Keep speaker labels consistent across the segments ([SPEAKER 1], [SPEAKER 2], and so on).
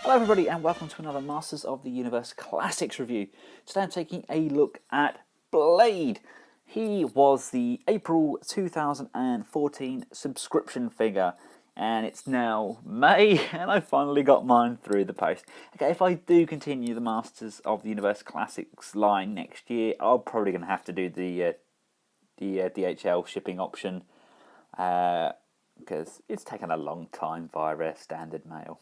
[SPEAKER 1] Hello everybody and welcome to another Masters of the Universe Classics review. Today I'm taking a look at Blade. He was the April 2014 subscription figure and it's now May and I finally got mine through the post. Okay, if I do continue the Masters of the Universe Classics line next year, I'm probably going to have to do the DHL shipping option because it's taken a long time via standard mail.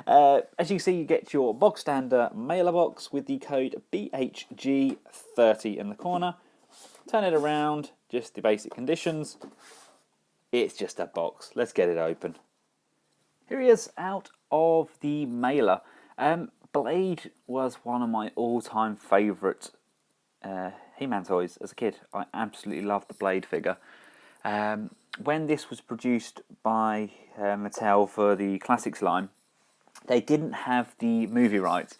[SPEAKER 1] As you can see, you get your box standard mailer box with the code BHG30 in the corner. Turn it around, just the basic conditions. It's just a box. Let's get it open. Here he is out of the mailer. Blade was one of my all-time favourite He-Man toys as a kid. I absolutely loved the Blade figure. When this was produced by Mattel for the Classics line, they didn't have the movie rights,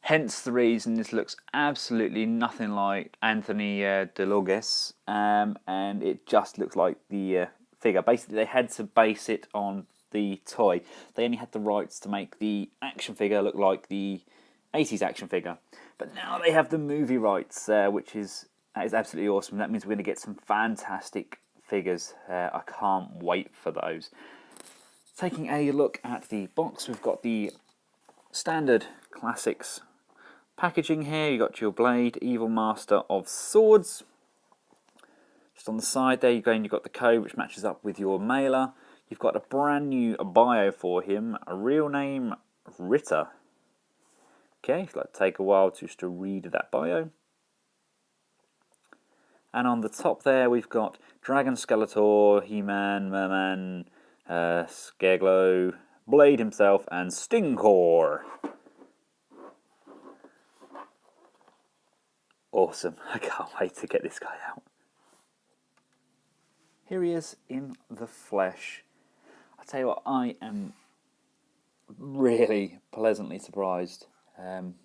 [SPEAKER 1] hence the reason this looks absolutely nothing like Anthony DeLogis, and it just looks like the figure. Basically, they had to base it on the toy. They only had the rights to make the action figure look like the 80s action figure, but now they have the movie rights, which is absolutely awesome. That means we're going to get some fantastic figures. I can't wait for those. Taking a look at the box, we've got the standard Classics packaging here. You've got your Blade, Evil Master of Swords. Just on the side there, you've got the code which matches up with your mailer. You've got a brand new bio for him, a real name Ritter. Okay, it's like take a while just to read that bio. And on the top there, we've got Dragon Skeletor, He-Man, Merman, Scareglow, Blade himself, and Stingcore. Awesome. I can't wait to get this guy out. Here he is in the flesh. I tell you what, I am really pleasantly surprised.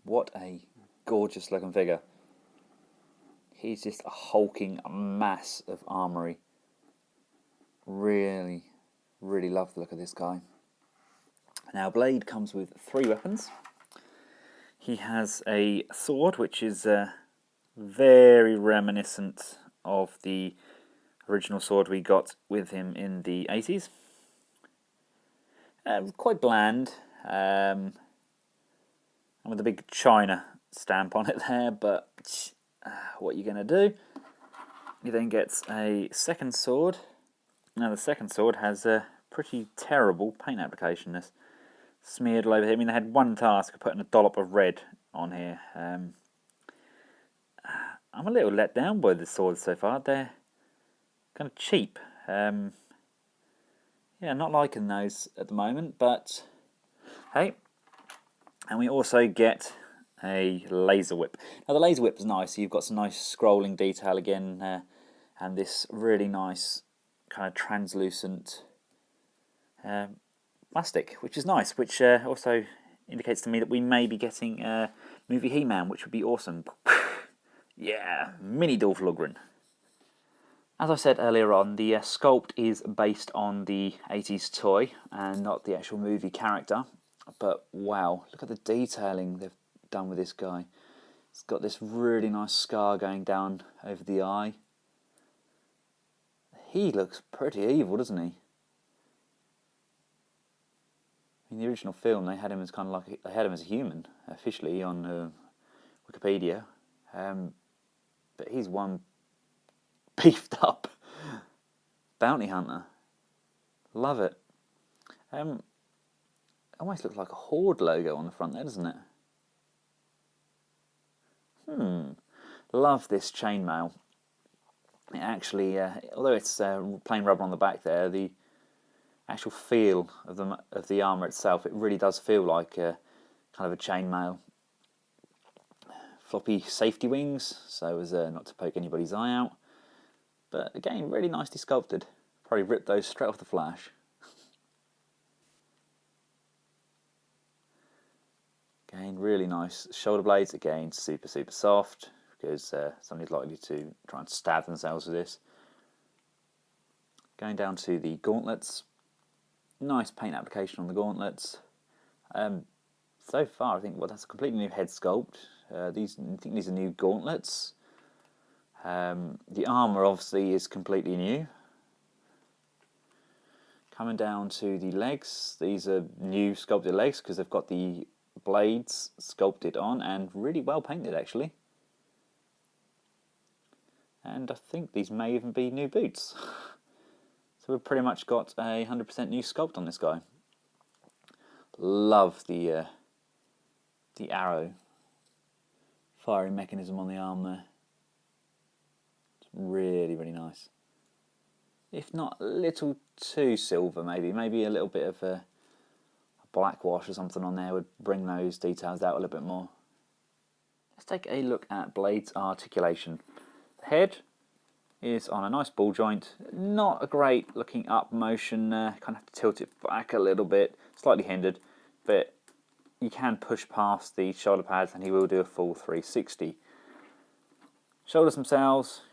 [SPEAKER 1] What a gorgeous looking figure. He's just a hulking mass of armoury. Really love the look of this guy. Now, Blade comes with 3 weapons. He has a sword, which is very reminiscent of the original sword we got with him in the 80s. Quite bland, and with a big China stamp on it there, but what are you going to do? He then gets a second sword. Now the second sword has a pretty terrible paint application. This smeared all over here. I mean, they had one task of putting a dollop of red on here. I'm a little let down by the swords so far. They're kind of cheap. Yeah, not liking those at the moment, but hey. And we also get a laser whip. Now the laser whip is nice. You've got some nice scrolling detail again, and this really nice kind of translucent plastic, which is nice, which also indicates to me that we may be getting movie He-Man, which would be awesome. Yeah, mini Doleful Ogron. As I said earlier on, the sculpt is based on the 80s toy and not the actual movie character, but wow, look at the detailing they've done with this guy. It's got this really nice scar going down over the eye. He looks pretty evil, doesn't he? In the original film, they had him as kind of like they had him as a human officially on Wikipedia, but he's one beefed up bounty hunter. Love it. Almost looks like a Horde logo on the front there, doesn't it? Love this chainmail. It actually, although it's plain rubber on the back there, the actual feel of the armour itself, it really does feel like kind of a chainmail. Floppy safety wings, so as not to poke anybody's eye out. But again, really nicely sculpted. Probably ripped those straight off the Flash. Again, really nice shoulder blades. Again, super soft, because somebody's likely to try and stab themselves with this. Going down to the gauntlets. Nice paint application on the gauntlets. So far, I think, well, that's a completely new head sculpt. I think these are new gauntlets. The armour obviously is completely new. Coming down to the legs, these are new sculpted legs because they've got the blades sculpted on and really well painted actually. And I think these may even be new boots. So we've pretty much got a 100% new sculpt on this guy. Love the arrow firing mechanism on the arm there. It's really, really nice. If not a little too silver, maybe a little bit of a black wash or something on there would bring those details out a little bit more. Let's take a look at Blade's articulation. The head is on a nice ball joint, not a great looking up motion there, kind of have to tilt it back a little bit, slightly hindered, but you can push past the shoulder pads and he will do a full 360. Shoulders themselves,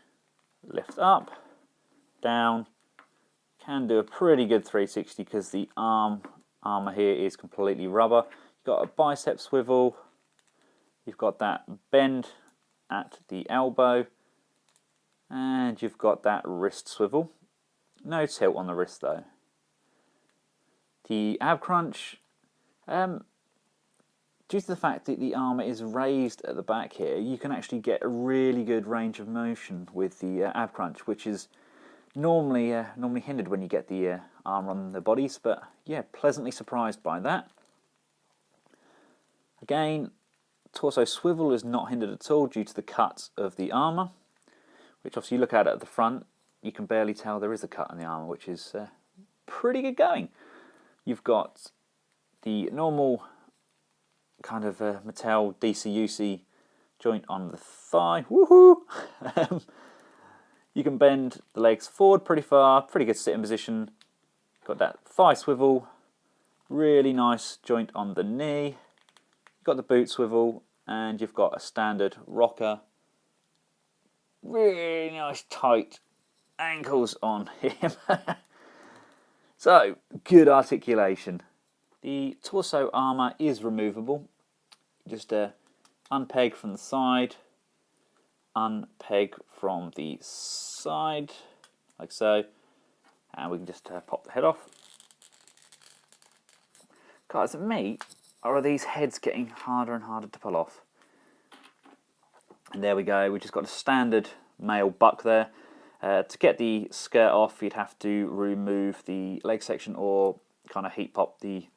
[SPEAKER 1] lift up, down, can do a pretty good 360 because the armour here is completely rubber. You've got a bicep swivel, you've got that bend at the elbow, and you've got that wrist swivel. No tilt on the wrist though. The ab crunch, due to the fact that the armour is raised at the back here, you can actually get a really good range of motion with the ab crunch, which is normally hindered when you get the armour on the bodies, but yeah, pleasantly surprised by that. Again, torso swivel is not hindered at all due to the cut of the armour, which obviously you look at it at the front, you can barely tell there is a cut in the armour, which is pretty good going. You've got the normal kind of Mattel DC-UC joint on the thigh. Woohoo! You can bend the legs forward pretty far, pretty good sitting position. Got that thigh swivel, really nice joint on the knee. You've got the boot swivel, and you've got a standard rocker. Really nice tight ankles on him. So, good articulation. The torso armour is removable. Just unpeg from the side, unpeg from the side, like so, and we can just pop the head off. Guys, at me, are these heads getting harder and harder to pull off? And there we go, we just got a standard male buck there. To get the skirt off, you'd have to remove the leg section or kind of heat pop the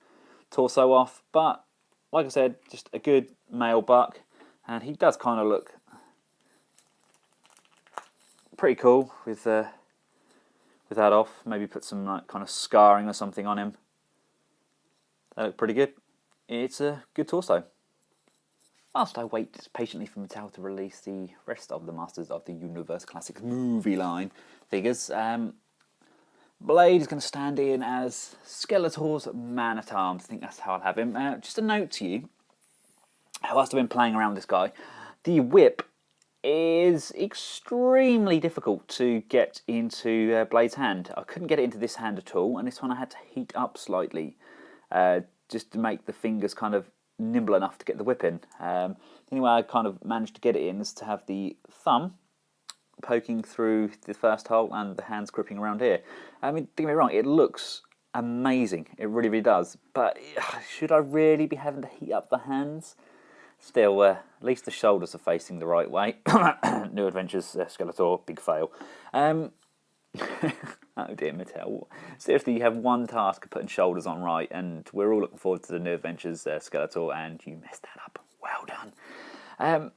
[SPEAKER 1] torso off. But like I said, just a good male buck, and he does kind of look pretty cool with that off. Maybe put some like kind of scarring or something on him. That look pretty good. It's a good torso. Whilst I wait patiently for Mattel to release the rest of the Masters of the Universe Classics movie line figures, Blade is going to stand in as Skeletor's man-at-arms. I think that's how I'll have him. Just a note to you, whilst I've been playing around with this guy, the whip is extremely difficult to get into Blade's hand. I couldn't get it into this hand at all, and this one I had to heat up slightly just to make the fingers kind of nimble enough to get the whip in. The only way I kind of managed to get it in is to have the thumb poking through the first hole and the hands gripping around here. I mean, don't get me wrong, it looks amazing. It really, really does. But should I really be having to heat up the hands? Still, at least the shoulders are facing the right way. New Adventures, Skeletor, big fail. Oh dear, Mattel. Seriously, you have one task of putting shoulders on right, and we're all looking forward to the New Adventures Skeletor, and you messed that up. Well done.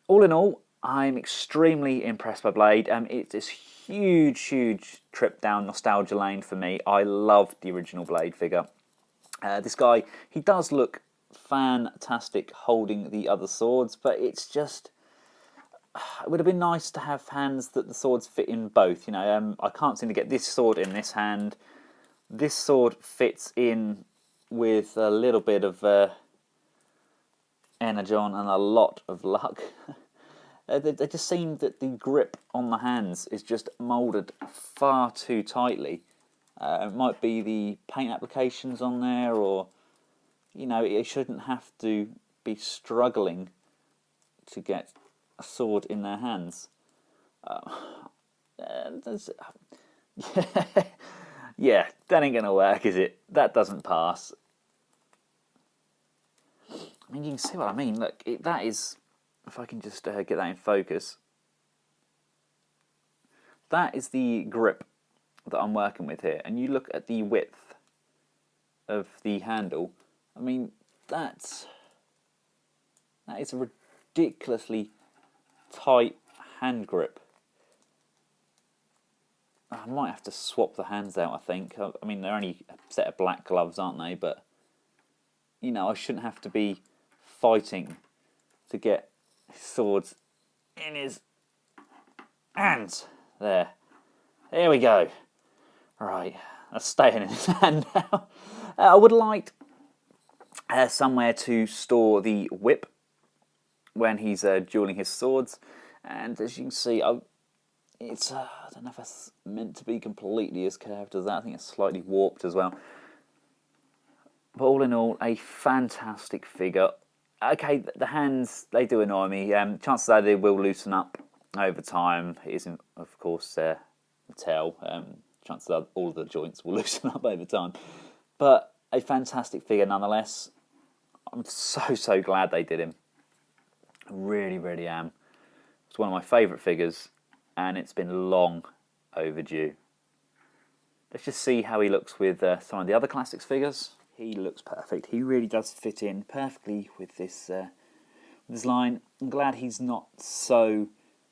[SPEAKER 1] All in all, I'm extremely impressed by Blade. It's this huge, huge trip down nostalgia lane for me. I loved the original Blade figure. This guy, he does look fantastic holding the other swords, but it's just... It would have been nice to have hands that the swords fit in both. You know, I can't seem to get this sword in this hand. This sword fits in with a little bit of energon and a lot of luck. They just seem that the grip on the hands is just moulded far too tightly. It might be the paint applications on there, or you know, it shouldn't have to be struggling to get a sword in their hands. Yeah, that ain't gonna work, is it? That doesn't pass. I mean, you can see what I mean. Look, that is, if I can just get that in focus, that is the grip that I'm working with here. And you look at the width of the handle. I mean, that is a ridiculously tight hand grip. I might have to swap the hands out, I think. I mean, they're only a set of black gloves, aren't they? But, you know, I shouldn't have to be fighting to get his swords in his hands. There we go. Right, that's staying in his hand now. I would like somewhere to store the whip when he's dueling his swords. And as you can see, it's I don't know if that's meant to be completely as curved as that. I think it's slightly warped as well. But all in all, a fantastic figure. Okay, the hands, they do annoy me. Chances are they will loosen up over time. It isn't, of course, Mattel. Chances are all the joints will loosen up over time. But a fantastic figure nonetheless. I'm so glad they did him. I really, really am. It's one of my favourite figures, and it's been long overdue. Let's just see how he looks with some of the other Classics figures. He looks perfect. He really does fit in perfectly with this line. I'm glad he's not so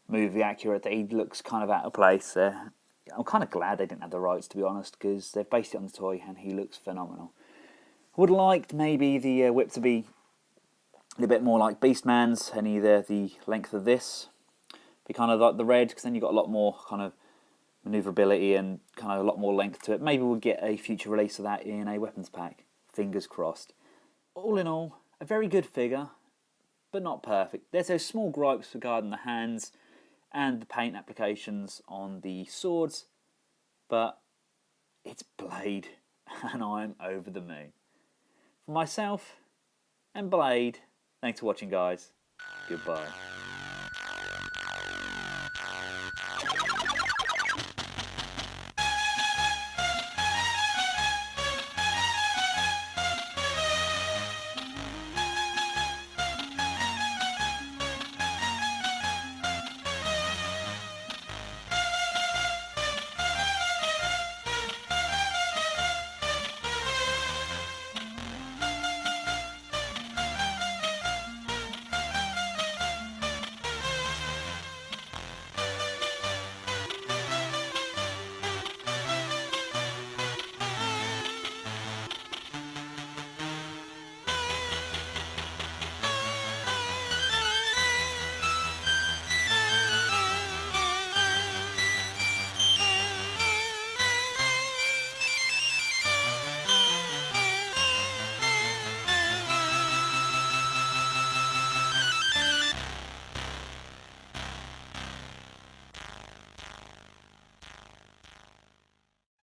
[SPEAKER 1] movie accurate that he looks kind of out of place. I'm kind of glad they didn't have the rights, to be honest, because they've based it on the toy and he looks phenomenal. I would have liked maybe the whip to be a bit more like Beastman's, and either the length of this be kind of like the red, because then you've got a lot more kind of manoeuvrability and kind of a lot more length to it. Maybe we'll get a future release of that in a weapons pack. Fingers crossed. All in all, a very good figure, but not perfect. There's those small gripes regarding the hands and the paint applications on the swords, but it's Blade, and I'm over the moon. For myself and Blade, thanks for watching, guys. Goodbye.